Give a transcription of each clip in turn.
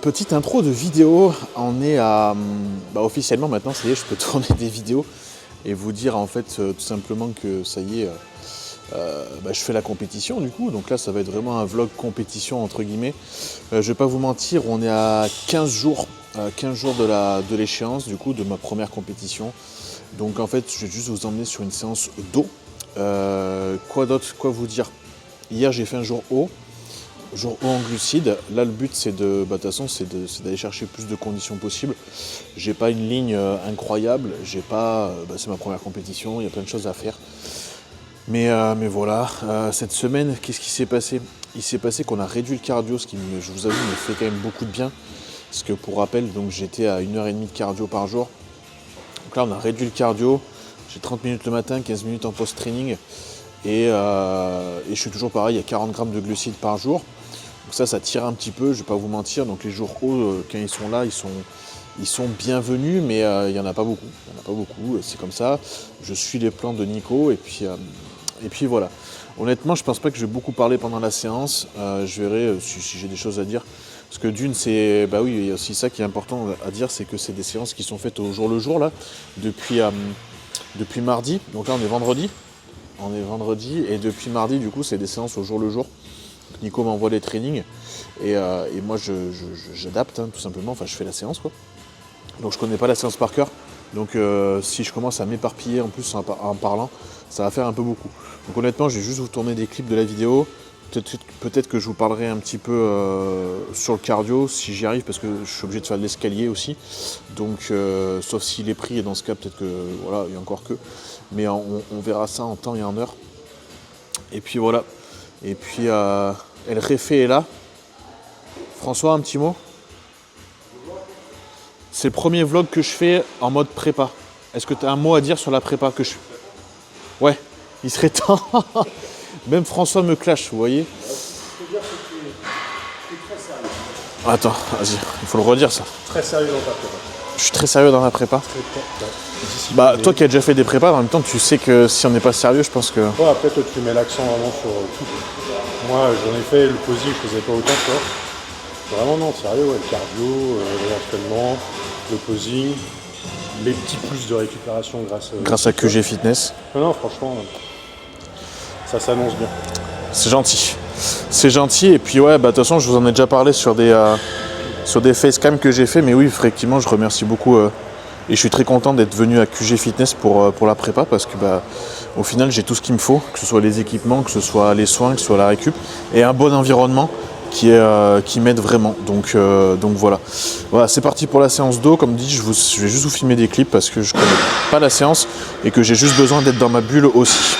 petite intro de vidéo, on est à... officiellement maintenant, ça y est, je peux tourner des vidéos et vous dire en fait tout simplement que ça y est, je fais la compétition du coup, donc là ça va être vraiment un vlog compétition entre guillemets. Je vais pas vous mentir, on est à 15 jours de l'échéance du coup de ma première compétition. Donc en fait je vais juste vous emmener sur une séance d'eau. Quoi d'autre, quoi vous dire? Hier j'ai fait un jour haut en glucides. Là le but c'est de, toute façon c'est d'aller chercher plus de conditions possibles. J'ai pas une ligne incroyable, j'ai pas, c'est ma première compétition, il y a plein de choses à faire. Mais voilà, cette semaine, qu'est-ce qui s'est passé? Il s'est passé qu'on a réduit le cardio, ce qui, je vous avoue, me fait quand même beaucoup de bien. Parce que pour rappel, donc j'étais à 1h30 de cardio par jour. Donc là, on a réduit le cardio. J'ai 30 minutes le matin, 15 minutes en post-training. Et je suis toujours pareil, il y a 40 grammes de glucides par jour. Donc ça tire un petit peu, je vais pas vous mentir. Donc les jours hauts, quand ils sont là, ils sont bienvenus, mais il n'y en a pas beaucoup. Il n'y en a pas beaucoup, c'est comme ça. Je suis les plans de Nico et puis voilà. Honnêtement, je pense pas que je vais beaucoup parler pendant la séance. Je verrai si j'ai des choses à dire. Parce que d'une, c'est... oui, il y a aussi ça qui est important à dire, c'est que c'est des séances qui sont faites au jour le jour, là, depuis mardi. Donc là, on est vendredi. Et depuis mardi, du coup, c'est des séances au jour le jour. Nico m'envoie les trainings. Et moi, j'adapte, tout simplement. Enfin, je fais la séance, quoi. Donc je connais pas la séance par cœur. Donc si je commence à m'éparpiller en plus en parlant, ça va faire un peu beaucoup. Donc honnêtement, je vais juste vous tourner des clips de la vidéo. Peut-être que je vous parlerai un petit peu sur le cardio, si j'y arrive, parce que je suis obligé de faire de l'escalier aussi. Donc sauf s'il est pris, et dans ce cas, peut-être que voilà, il y a encore que. Mais on verra ça en temps et en heure. Et puis voilà. Et puis El Réfé est là. François, un petit mot? C'est le premier vlog que je fais en mode prépa. Est-ce que tu as un mot à dire sur la prépa que je fais? Ouais, il serait temps. Même François me clash, vous voyez. Je peux dire que tu es très sérieux. Attends, vas-y, il faut le redire ça. Très sérieux dans ta prépa. Je suis très sérieux dans la prépa. Toi qui as déjà fait des prépas, en même temps, tu sais que si on n'est pas sérieux, je pense que... Ouais, après, toi, tu mets l'accent vraiment sur tout. Moi, j'en ai fait, le posing, je faisais pas autant, toi. Vraiment, non, sérieux, ouais, le cardio, l'entraînement, le posing, les petits plus de récupération grâce à QG Fitness. Non, franchement, ça s'annonce bien. C'est gentil. C'est gentil, et puis ouais, de toute façon, je vous en ai déjà parlé sur des facecam que j'ai fait, mais oui, effectivement, je remercie beaucoup, et je suis très content d'être venu à QG Fitness pour la prépa, parce que au final, j'ai tout ce qu'il me faut, que ce soit les équipements, que ce soit les soins, que ce soit la récup, et un bon environnement qui m'aide vraiment. Donc voilà. Voilà, c'est parti pour la séance d'eau. Comme dit, je vais juste vous filmer des clips parce que je connais pas la séance et que j'ai juste besoin d'être dans ma bulle aussi.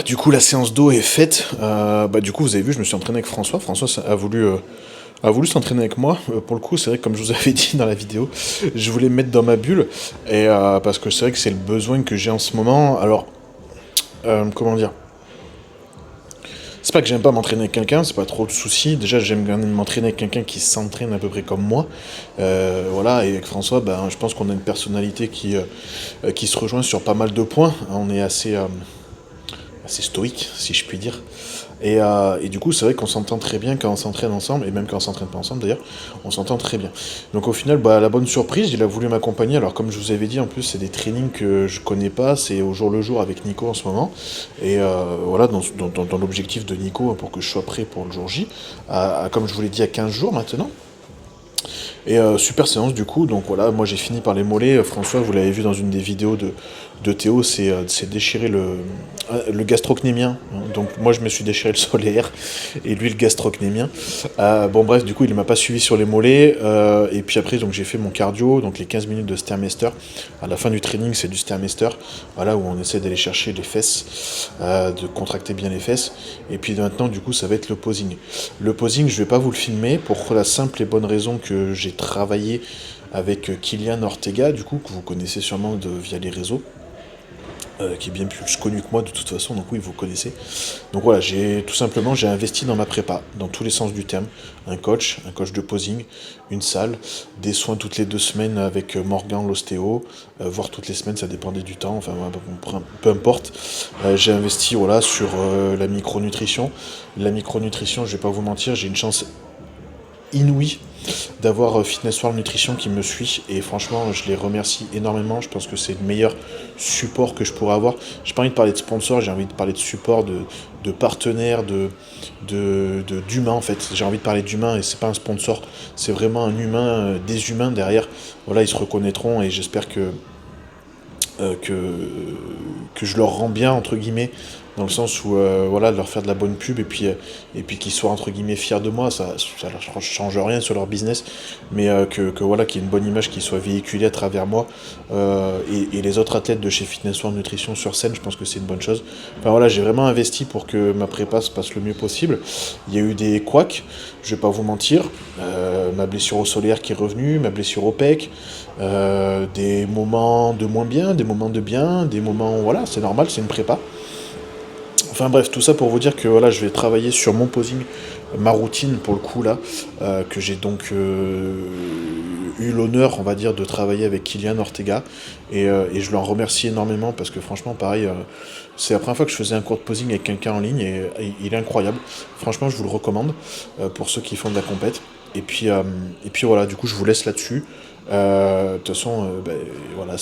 Du coup, la séance d'eau est faite. Du coup, vous avez vu, je me suis entraîné avec François. François a voulu s'entraîner avec moi. Pour le coup, c'est vrai que comme je vous avais dit dans la vidéo, je voulais me mettre dans ma bulle. Et parce que c'est vrai que c'est le besoin que j'ai en ce moment. Alors, comment dire? C'est pas que j'aime pas m'entraîner avec quelqu'un, c'est pas trop de soucis. Déjà, j'aime bien m'entraîner avec quelqu'un qui s'entraîne à peu près comme moi. Voilà, et avec François, je pense qu'on a une personnalité qui se rejoint sur pas mal de points. On est assez stoïque, si je puis dire. Et du coup, c'est vrai qu'on s'entend très bien quand on s'entraîne ensemble, et même quand on s'entraîne pas ensemble d'ailleurs, on s'entend très bien. Donc au final, la bonne surprise, il a voulu m'accompagner. Alors comme je vous avais dit, en plus, c'est des trainings que je connais pas, c'est au jour le jour avec Nico en ce moment. Et voilà, dans l'objectif de Nico, pour que je sois prêt pour le jour J, comme je vous l'ai dit, à 15 jours maintenant. Et super séance du coup, donc voilà, moi j'ai fini par les mollets. François, vous l'avez vu dans une des vidéos de Théo, c'est déchiré le gastrocnémien. Donc moi je me suis déchiré le solaire et lui le gastrocnémien. Bon bref, du coup il m'a pas suivi sur les mollets. Et puis après donc j'ai fait mon cardio, donc les 15 minutes de Stairmaster. À la fin du training c'est du Stairmaster, voilà, où on essaie d'aller chercher les fesses, de contracter bien les fesses. Et puis maintenant du coup ça va être le posing. Le posing je vais pas vous le filmer pour la simple et bonne raison que j'ai travaillé avec Kylian Ortega, du coup, que vous connaissez sûrement via les réseaux, qui est bien plus connu que moi de toute façon, donc oui, vous connaissez. Donc voilà, j'ai investi dans ma prépa, dans tous les sens du terme. Un coach de posing, une salle, des soins toutes les 2 semaines avec Morgan l'ostéo, voire toutes les semaines, ça dépendait du temps, enfin peu importe. J'ai investi voilà, sur la micronutrition. La micronutrition, je vais pas vous mentir, j'ai une chance inouïe d'avoir Fitness World Nutrition qui me suit, et franchement je les remercie énormément. Je pense que c'est le meilleur support que je pourrais avoir. J'ai pas envie de parler de sponsor, j'ai envie de parler de support, de partenaires, d'humains en fait. J'ai envie de parler d'humains, et c'est pas un sponsor, c'est vraiment un humain, des humains derrière. Voilà, ils se reconnaîtront, et j'espère que je leur rends bien entre guillemets, dans le sens où voilà, de leur faire de la bonne pub, et puis qu'ils soient entre guillemets fiers de moi. Ça leur change rien sur leur business, mais que voilà, qu'il y ait une bonne image qui soit véhiculée à travers moi, et les autres athlètes de chez Fitness World Nutrition sur scène. Je pense que c'est une bonne chose. Enfin voilà, j'ai vraiment investi pour que ma prépa se passe le mieux possible. Il y a eu des couacs, je vais pas vous mentir, ma blessure au solaire qui est revenue, ma blessure au pec, des moments de moins bien, des moments de bien, des moments, voilà, c'est normal, c'est une prépa. Enfin bref, tout ça pour vous dire que voilà, je vais travailler sur mon posing, ma routine pour le coup là, que j'ai donc eu l'honneur, on va dire, de travailler avec Kylian Ortega, et je l'en remercie énormément, parce que franchement, pareil, c'est la première fois que je faisais un cours de posing avec quelqu'un en ligne, et il est incroyable. Franchement, je vous le recommande pour ceux qui font de la compète. Et puis voilà, du coup, je vous laisse là-dessus. De toute façon, voilà,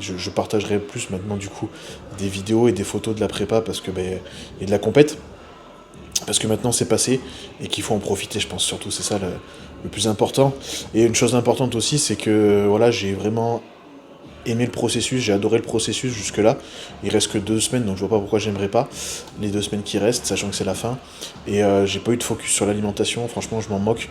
je partagerai plus maintenant du coup des vidéos et des photos de la prépa, parce que et de la compète, parce que maintenant c'est passé et qu'il faut en profiter. Je pense surtout c'est ça le plus important. Et une chose importante aussi, c'est que voilà, j'ai vraiment aimé le processus, j'ai adoré le processus jusque-là. Il reste que 2 semaines, donc je vois pas pourquoi j'aimerais pas les 2 semaines qui restent, sachant que c'est la fin. Et j'ai pas eu de focus sur l'alimentation, franchement je m'en moque.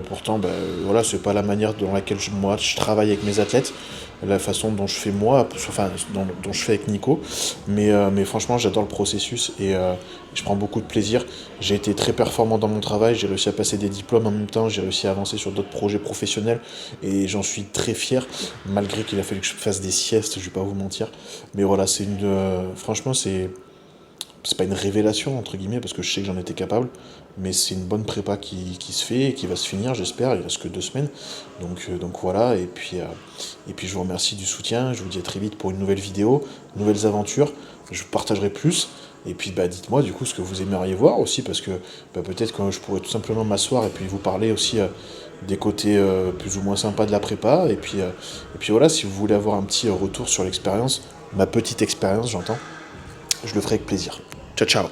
Pourtant, voilà, c'est pas la manière dans laquelle moi je travaille avec mes athlètes, la façon dont je fais moi, enfin dont je fais avec Nico. Mais franchement j'adore le processus, et je prends beaucoup de plaisir. J'ai été très performant dans mon travail, j'ai réussi à passer des diplômes en même temps, j'ai réussi à avancer sur d'autres projets professionnels, et j'en suis très fier, malgré qu'il a fallu que je fasse des siestes, je vais pas vous mentir. Mais voilà, franchement c'est pas une révélation entre guillemets, parce que je sais que j'en étais capable, mais c'est une bonne prépa qui se fait et qui va se finir, j'espère. Il reste que 2 semaines, donc voilà. Et puis je vous remercie du soutien, je vous dis à très vite pour une nouvelle vidéo, nouvelles aventures, je vous partagerai plus. Et puis dites-moi du coup ce que vous aimeriez voir aussi, parce que peut-être que je pourrais tout simplement m'asseoir et puis vous parler aussi des côtés plus ou moins sympas de la prépa. Et puis voilà, si vous voulez avoir un petit retour sur l'expérience, ma petite expérience j'entends, je le ferai avec plaisir. Ciao ciao.